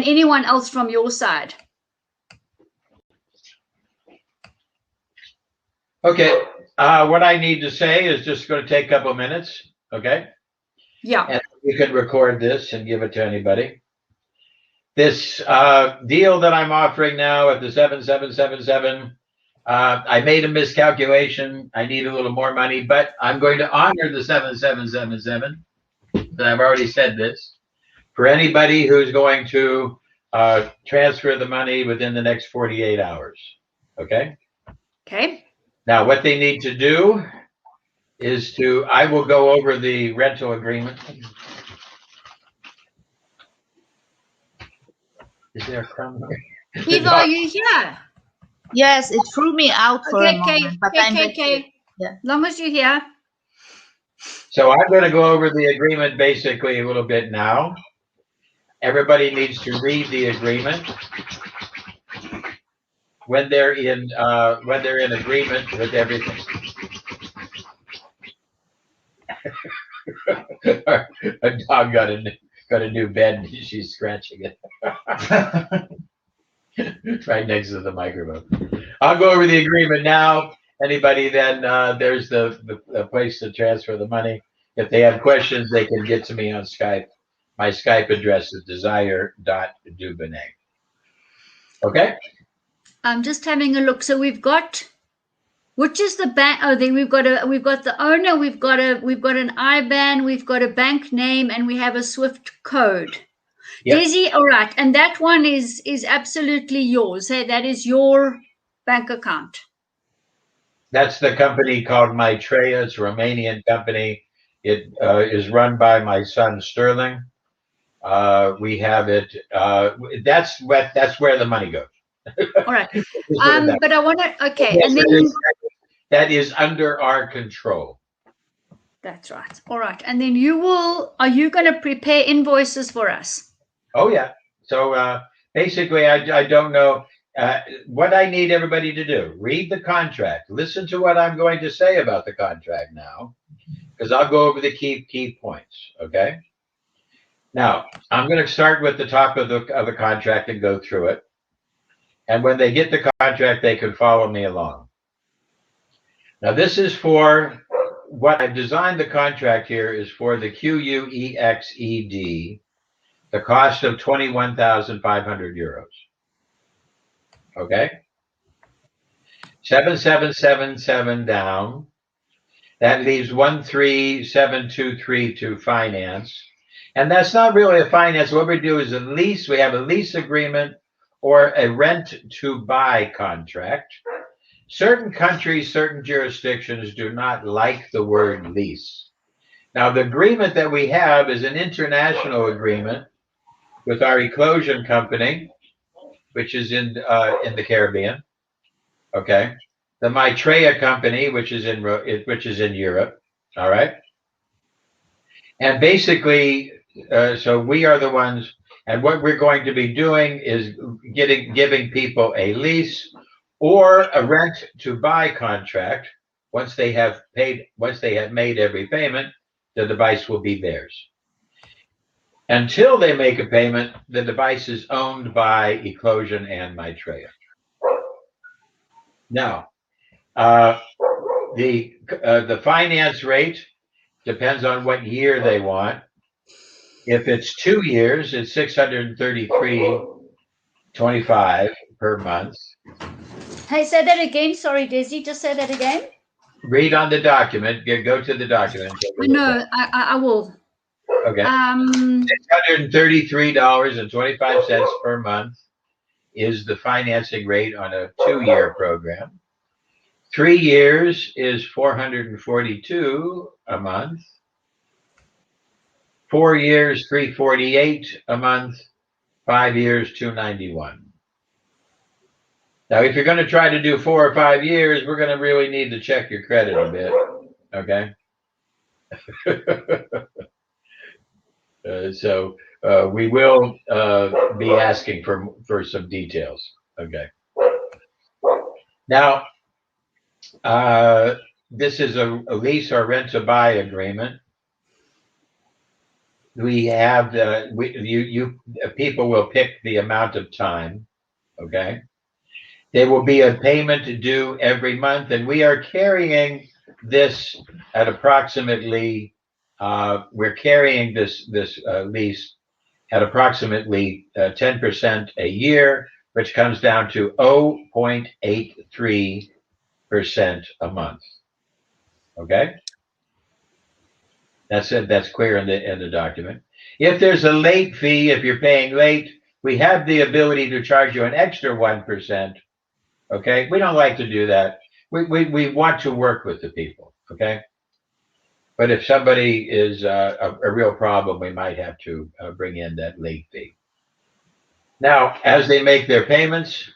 and anyone else from your side. Okay. What I need to say is just going to take a couple of minutes. Okay. Yeah. And you can record this and give it to anybody. This deal that I'm offering now at the 7777, I made a miscalculation. I need a little more money, but I'm going to honor the 7777. And I've already said this for anybody who's going to transfer the money within the next 48 hours. Okay. Okay. Now, what they need to do is I will go over the rental agreement. Is there a crumb here? Eva, are you here? Yes, it threw me out for a moment, but I'm back here. Yeah. Long as you're here. So I'm going to go over the agreement basically a little bit now. Everybody needs to read the agreement when they're in agreement with everything. A dog got a new bed and she's scratching it right next to the microphone. I'll go over the agreement now. Anybody then there's the place to transfer the money. If they have questions, they can get to me on Skype. My Skype address is desire.dubounet. Okay. I'm just having a look. So we've got, which is the bank? Oh, then we've got the owner. We've got an IBAN. We've got a bank name, and we have a SWIFT code. Yep. Desi, all right, and that one is absolutely yours. Hey, that is your bank account. That's the company called Maitreya. It's a Romanian company. It is run by my son Sterling. We have it. That's where the money goes. All right. But I want to. Okay, yes, and then that is under our control. That's right. All right, and then are you going to prepare invoices for us? Oh yeah. So basically, I don't know what I need everybody to do. Read the contract. Listen to what I'm going to say about the contract now, because I'll go over the key points. Okay. Now I'm going to start with the top of the contract and go through it. And when they get the contract, they can follow me along. Now this is for what I've designed. The contract here is for the QUEX ED. The cost of 21,500 euros. Okay. 7777 down. That leaves 13,723 to finance. And that's not really a finance. What we do is a lease. We have a lease agreement or a rent to buy contract. Certain countries, certain jurisdictions do not like the word lease. Now, the agreement that we have is an international agreement with our Eclosion company, which is in the Caribbean. Okay. The Maitreya company, which is in Europe. All right. And basically, so we are the ones, and what we're going to be doing is giving people a lease or a rent to buy contract. Once they have made every payment, the device will be theirs. Until they make a payment, the device is owned by Eclosion and Maitreya. Now, the finance rate depends on what year they want. If it's 2 years, it's $633.25 per month. Hey, say that again. Sorry, Desi. Just say that again. Read on the document. Go to the document. No, I will. Okay. $633.25 per month is the financing rate on a 2-year program. 3 years is $442 a month. 4 years, $348 a month. 5 years, $291. Now, if you're going to try to do 4 or 5 years, we're going to really need to check your credit a bit. Okay. So we will be asking for some details. Okay. Now, this is a lease or rent to buy agreement. we have people will pick the amount of time. Okay. There will be a payment due every month, and we are carrying this at approximately. We're carrying this lease at approximately 10% a year, which comes down to 0.83% a month. Okay, that's it. That's clear in the document. If there's a late fee, if you're paying late, we have the ability to charge you an extra 1%. Okay, we don't like to do that. We want to work with the people. Okay, but if somebody is a real problem, we might have to bring in that late fee. Now, as they make their payments,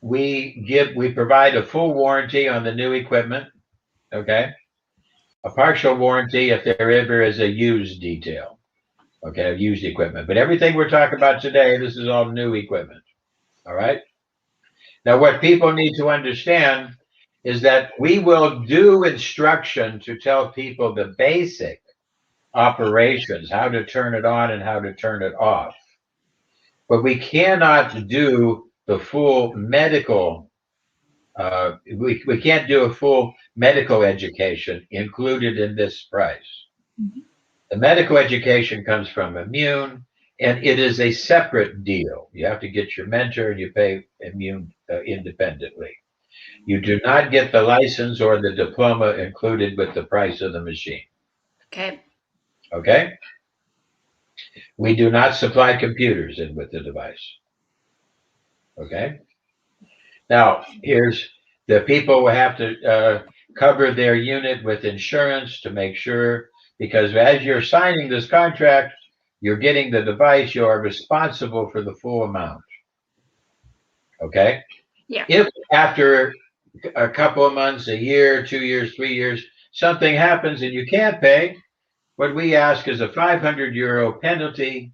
we provide a full warranty on the new equipment. Okay, a partial warranty if there ever is a used detail. Okay, used equipment. But everything we're talking about today, this is all new equipment. All right. Now, what people need to understand is that we will do instruction to tell people the basic operations, how to turn it on and how to turn it off. But we cannot do the full medical, we can't do a full medical education included in this price. Mm-hmm. The medical education comes from IMUNE, and it is a separate deal. You have to get your mentor and you pay IMUNE independently. You do not get the license or the diploma included with the price of the machine. Okay. Okay. We do not supply computers in with the device. Okay. Now, here's the people will have to cover their unit with insurance to make sure, because as you're signing this contract, you're getting the device, you are responsible for the full amount. Okay? Yeah. If after a couple of months, a year, 2 years, 3 years, something happens and you can't pay, what we ask is a €500 penalty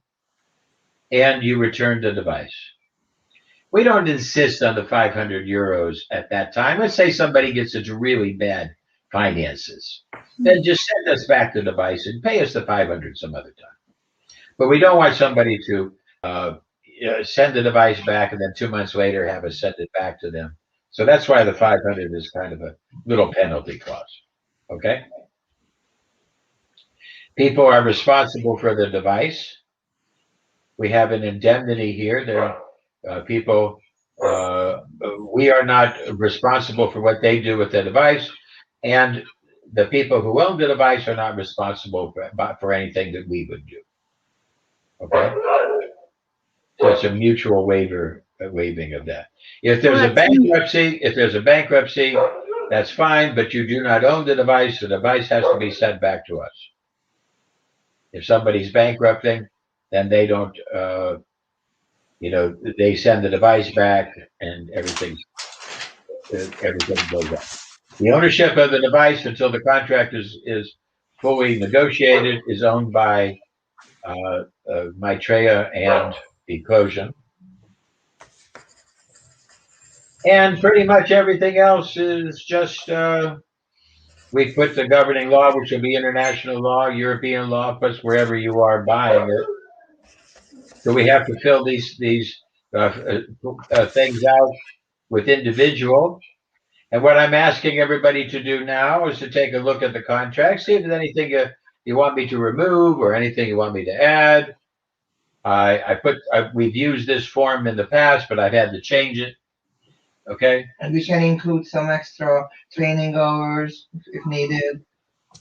and you return the device. We don't insist on the €500 at that time. Let's say somebody gets into really bad finances. Then just send us back the device and pay us the $500 some other time. But we don't want somebody to send the device back and then 2 months later have us send it back to them. So that's why the $500 is kind of a little penalty clause. Okay? People are responsible for the device. We have an indemnity here. There are people, we are not responsible for what they do with the device, and the people who own the device are not responsible for anything that we would do. Okay? So it's a mutual waiving of that. If there's a bankruptcy, that's fine, but you do not own the device has to be sent back to us. If somebody's bankrupting, then they don't, they send the device back and everything goes up. The ownership of the device until the contract is fully negotiated is owned by Maitreya and Eclosion. And pretty much everything else is just, we put the governing law, which will be international law, European law, plus wherever you are buying it. So we have to fill these things out with individual. And what I'm asking everybody to do now is to take a look at the contract, see if there's anything you want me to remove or anything you want me to add. We've used this form in the past, but I've had to change it. Okay. And we can include some extra training hours if needed.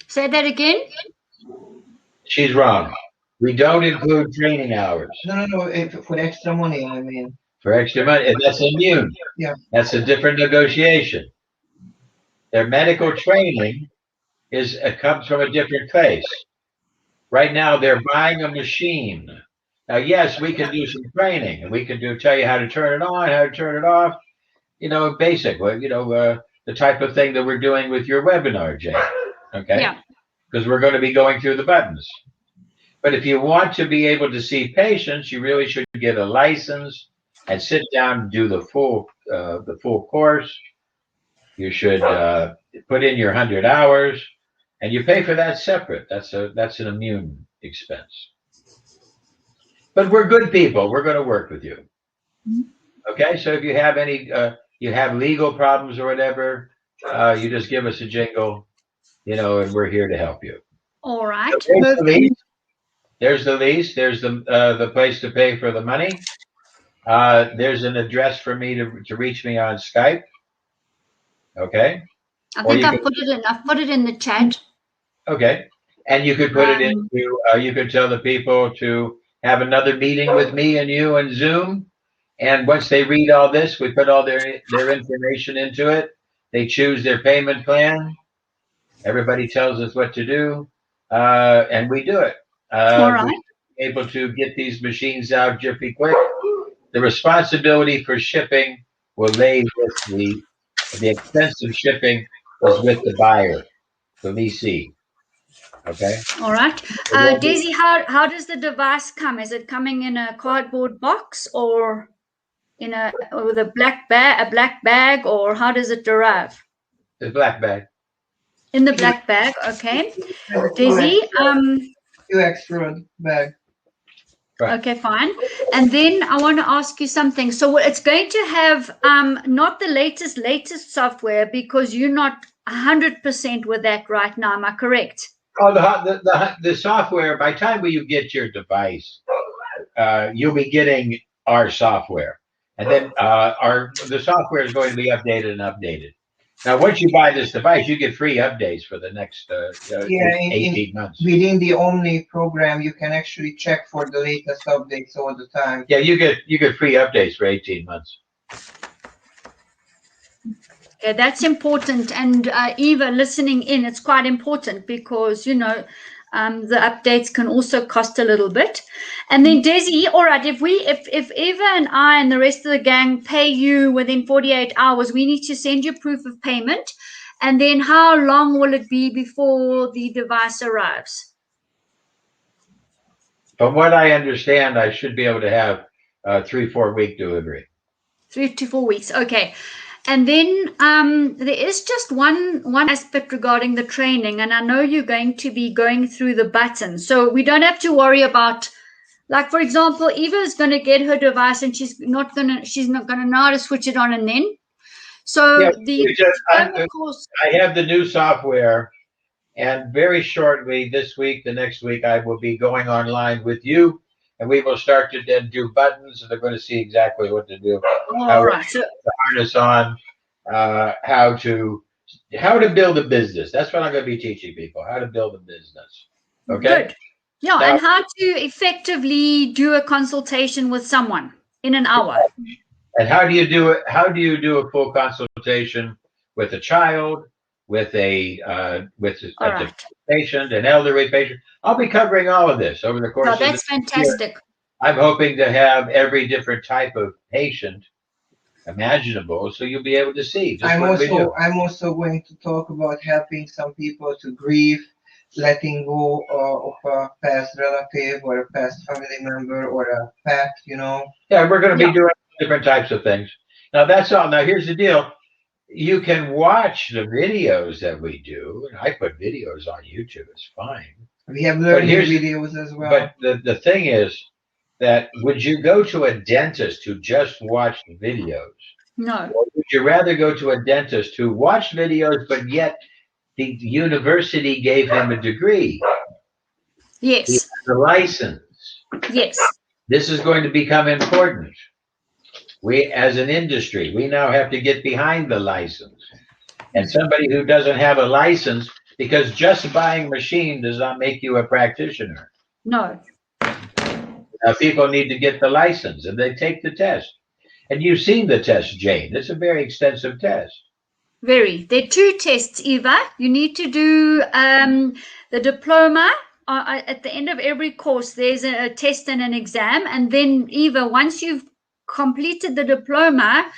Say that again. She's wrong. We don't include training hours. No. For extra money, I mean. For extra money, that's IMUNE. Yeah. That's a different negotiation. Their medical training comes from a different place. Right now, they're buying a machine. Now, yes, we can do some training, and we can tell you how to turn it on, how to turn it off. Basic. The type of thing that we're doing with your webinar, Jane. Okay. Yeah. Because we're going to be going through the buttons. But if you want to be able to see patients, you really should get a license and sit down and do the full course. You should put in your 100 hours. And you pay for that separate. That's an immune expense. But we're good people. We're going to work with you. Okay. So if you have any, you have legal problems or whatever, you just give us a jingle, you know, and we're here to help you. All right. So there's the lease. There's the place to pay for the money. There's an address for me to reach me on Skype. Okay. I think I've put it in the chat. Okay. And you could put it into, you could tell the people to have another meeting with me and you and Zoom. And once they read all this, we put all their information into it. They choose their payment plan. Everybody tells us what to do. And we do it. All right. We're able to get these machines out jiffy quick. The responsibility for shipping will lay with the expense of shipping is with the buyer, the leasee. Okay. All right. Daisy, how does the device come? Is it coming in a cardboard box or with a black bag, or how does it arrive? The black bag. In the black bag. Okay. Daisy, QUEX bag. Right. Okay, fine. And then I want to ask you something. So it's going to have not the latest software, because you're not 100% with that right now. Am I correct? Oh, the software. By the time you get your device, you'll be getting our software, and then the software is going to be updated and updated. Now, once you buy this device, you get free updates for the next 18 months. Within the Omni program, you can actually check for the latest updates all the time. Yeah, you get free updates for 18 months. Yeah, that's important. And Eva, listening in, it's quite important, because the updates can also cost a little bit. And then Desi, all right, if Eva and I and the rest of the gang pay you within 48 hours, we need to send you proof of payment. And then how long will it be before the device arrives? From what I understand, I should be able to have 3-4 week delivery. 3 to 4 weeks. Okay. And then there is just one aspect regarding the training, and I know you're going to be going through the buttons, so we don't have to worry about, like, for example, Eva is going to get her device and she's not gonna know how to switch it on and then. So yeah, I have the new software, and very shortly this week, the next week, I will be going online with you. And we will start to then do buttons, and they're going to see exactly what to do. All right. The harness on, how to build a business. That's what I'm going to be teaching people, how to build a business. Okay. Good. Yeah, now, and how to effectively do a consultation with someone in an hour. And how do you do it? How do you do a full consultation with a child, with a patient, an elderly patient? I'll be covering all of this over the course of that's fantastic. Year. I'm hoping to have every different type of patient imaginable, so you'll be able to see. I'm also going to talk about helping some people to grieve, letting go of a past relative or a past family member or a pet, Yeah, we're going to be doing different types of things. Now, that's all. Now, here's the deal. You can watch the videos that we do, and I put videos on YouTube. It's fine. We have learning videos as well. But the thing is that, would you go to a dentist who just watched videos? No. Or would you rather go to a dentist who watched videos, but yet the university gave him a degree? Yes. He has a license. Yes. This is going to become important. We, as an industry, we now have to get behind the license. And somebody who doesn't have a license, because just buying a machine does not make you a practitioner. No. Now, people need to get the license, and they take the test. And you've seen the test, Jane. It's a very extensive test. Very. There are 2 tests, Eva. You need to do the diploma. At the end of every course, there's a test and an exam. And then, Eva, once you've completed the diploma,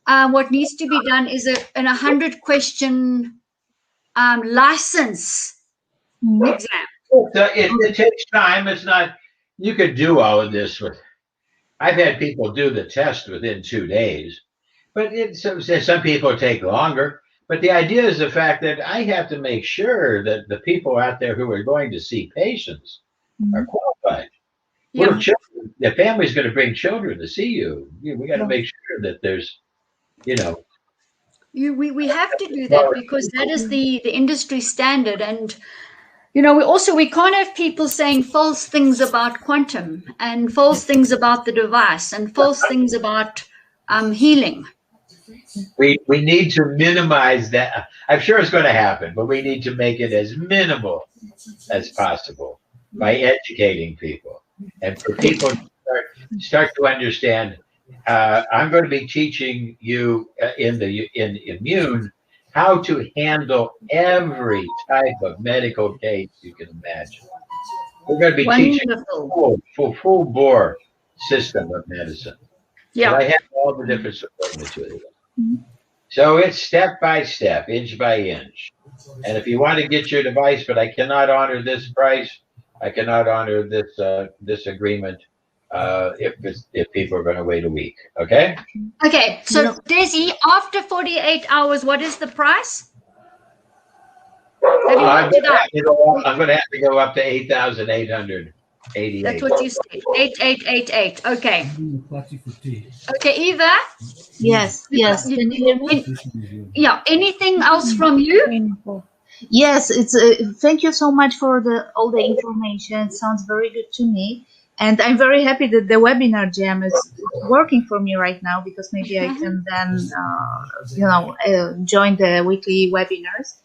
what needs to be done is an 100-question license exam. It takes time. It's not, you could do all of this with, I've had people do the test within 2 days, but some people take longer. But the idea is the fact that I have to make sure that the people out there who are going to see patients are qualified. Yeah. Little children, the family's going to bring children to see you. We got to make sure that there's, you know. We have to do that because that is the industry standard. And, you know, we can't have people saying false things about quantum and false things about the device and false things about healing. We need to minimize that. I'm sure it's going to happen, but we need to make it as minimal as possible by educating people. And for people to start to understand, I'm going to be teaching you in IMUNE how to handle every type of medical case you can imagine. We're going to be teaching full bore system of medicine. Yeah. I have all the different support materials. So it's step by step, inch by inch. And if you want to get your device, but I cannot honor this price, I cannot honor this agreement if people are going to wait a week. Okay? Okay. So, Desi, after 48 hours, what is the price? I'm going to have to go up to 8,888. That's what you said. 8888. Okay. Okay, Eva? Yes. Can you hear me? Yeah. Anything else from you? Yes, it's thank you so much for all the information. It sounds very good to me. And I'm very happy that the webinar jam is working for me right now, because maybe I can then, join the weekly webinars.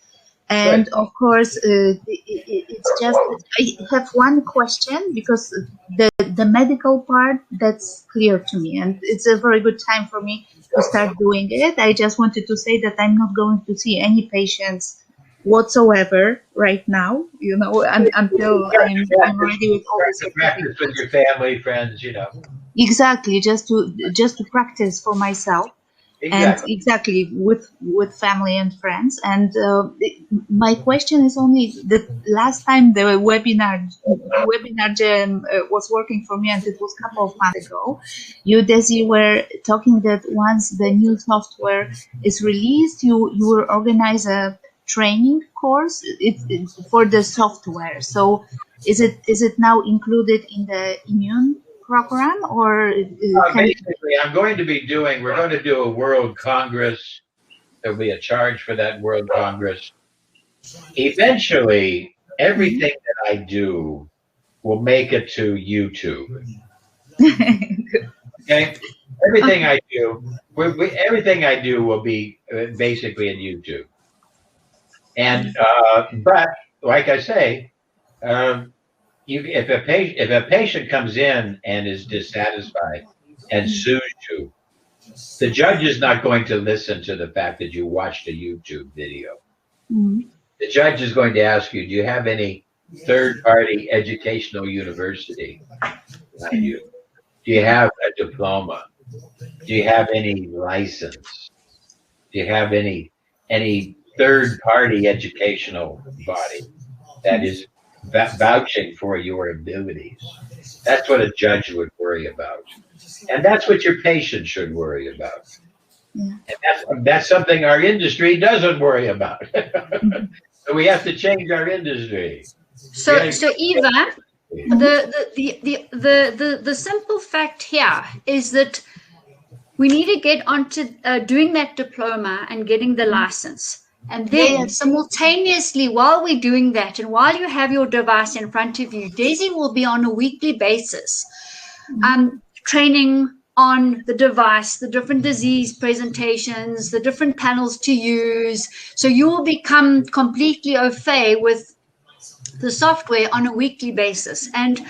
And of course, it's just, I have one question, because the medical part, that's clear to me. And it's a very good time for me to start doing it. I just wanted to say that I'm not going to see any patients whatsoever right now, until I'm ready with all this. Practice with your family, friends, Exactly, just to practice for myself. And exactly with family and friends. And my question is only that last time the webinar jam was working for me, and it was a couple of months ago. You, Desi, were talking that once the new software is released, you will organize a training course for the software. So is it now included in the IMUNE program, or basically we're going to do a World Congress. There'll be a charge for that World Congress. Eventually, everything that I do will make it to YouTube. Okay, everything I do will be basically in YouTube. And but like I say, if a patient comes in and is dissatisfied and sues you, the judge is not going to listen to the fact that you watched a YouTube video. The judge is going to ask you, do you have any third-party educational university behind you? Do you have a diploma? Do you have any license? Do you have any third-party educational body that is vouching for your abilities? That's what a judge would worry about. And that's what your patient should worry about. Yeah. And that's something our industry doesn't worry about. So we have to change our industry. So Eva, the simple fact here is that we need to get onto doing that diploma and getting the license. And then simultaneously, while we're doing that, and while you have your device in front of you, Desi will be on a weekly basis training on the device, the different disease presentations, the different panels to use. So you will become completely au fait with the software on a weekly basis. And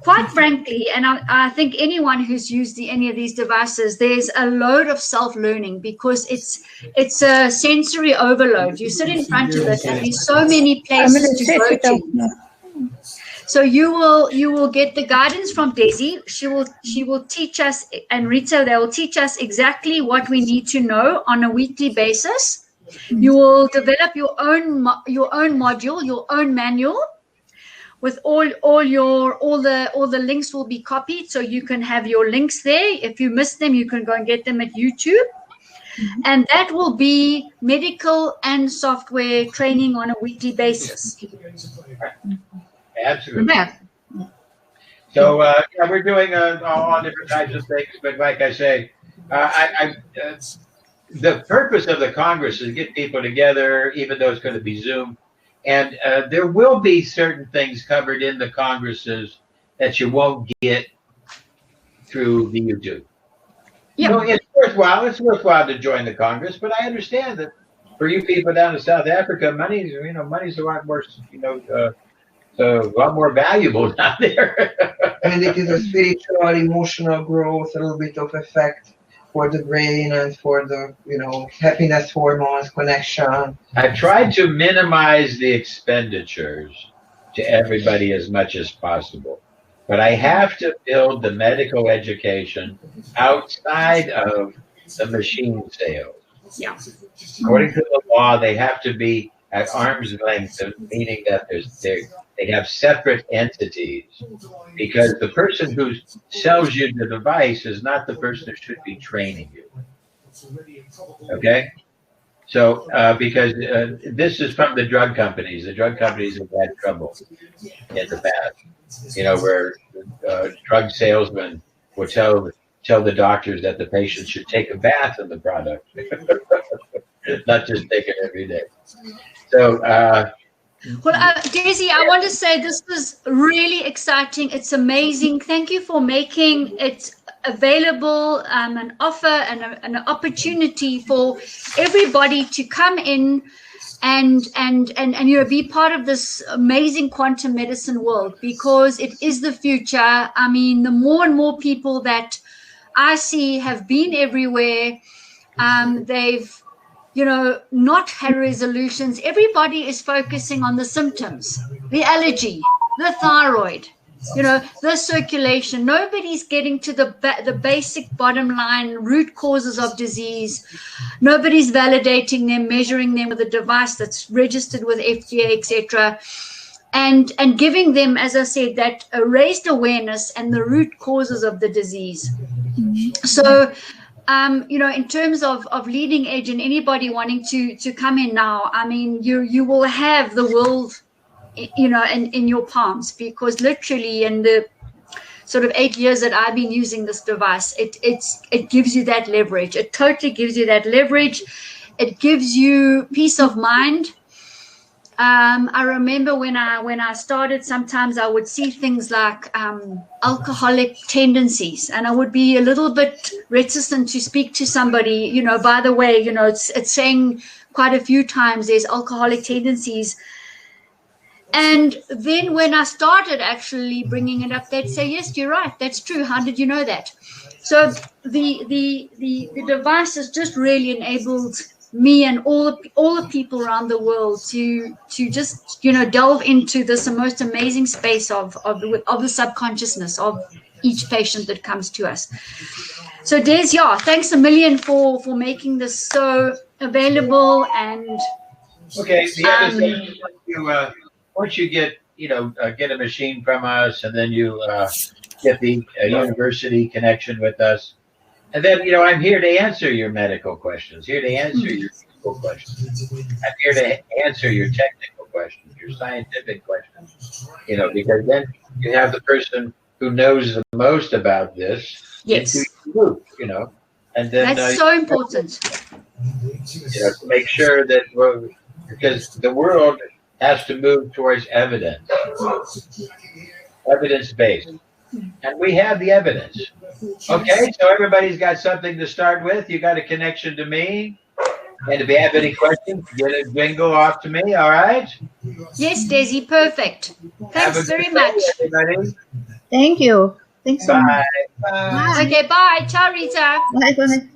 quite frankly, and I think anyone who's used any of these devices, there's a load of self-learning, because it's a sensory overload. You sit in front of it, and there's so many places to go to. So you will get the guidance from Desi. She will teach us, and Rita, they will teach us exactly what we need to know on a weekly basis. You will develop your own module, your own manual, with all the links will be copied, so you can have your links there. If you miss them, you can go and get them at YouTube. And that will be medical and software training on a weekly basis. Absolutely. Yeah. So yeah, we're doing all different types of things, but like I say, the purpose of the Congress is to get people together, even though it's going to be Zoom. And there will be certain things covered in the Congresses that you won't get through the YouTube. Yep. So it's worthwhile. It's worthwhile to join the Congress, but I understand that for you people down in South Africa, money's a lot more, a lot more valuable down there. And it is a spiritual, emotional growth, a little bit of effect for the brain and for the, happiness hormones, connection. I've tried to minimize the expenditures to everybody as much as possible. But I have to build the medical education outside of the machine sales. Yeah. According to the law, they have to be at arm's length, meaning that they have separate entities, because the person who sells you the device is not the person who should be training you. Okay? So, because this is from the drug companies. The drug companies have had trouble in the past, where drug salesmen will tell the doctors that the patient should take a bath in the product, not just take it every day. So, well, Daisy, I want to say this was really exciting. It's amazing. Thank you for making it available, an offer and an opportunity for everybody to come in and be part of this amazing quantum medicine world, because it is the future. I mean, the more and more people that I see have been everywhere. They've not had resolutions. Everybody is focusing on the symptoms, the allergy, the thyroid, the circulation. Nobody's getting to the basic bottom line root causes of disease. Nobody's validating them, measuring them with a device that's registered with FDA, etc. And giving them, as I said, that raised awareness and the root causes of the disease. So, in terms of leading edge and anybody wanting to come in now, I mean, you will have the world, in your palms, because literally in the sort of 8 years that I've been using this device, it gives you that leverage. It totally gives you that leverage. It gives you peace of mind. I remember when I started, sometimes I would see things like alcoholic tendencies, and I would be a little bit reticent to speak to somebody, by the way, it's saying quite a few times there's alcoholic tendencies. And then when I started actually bringing it up, they'd say, yes, you're right, that's true. How did you know that? So the device has just really enabled me and all the people around the world to just delve into this most amazing space of the subconsciousness of each patient that comes to us. So Des, thanks a million for making this so available. And okay, the other thing, once you get get a machine from us, and then you get the university connection with us. And then, I'm here to answer your medical questions, here to answer your physical questions. I'm here to answer your technical questions, your scientific questions, because then you have the person who knows the most about this. Yes. Into your group, and then that's so important. To make sure that because the world has to move towards evidence-based. And we have the evidence. Okay, so everybody's got something to start with. You got a connection to me. And if you have any questions, get a jingle off to me, all right? Yes, Daisy, perfect. Thanks very much. Everybody. Thank you. Thanks so much. Bye. Bye. Okay, bye. Ciao, Rita. Bye. Bye.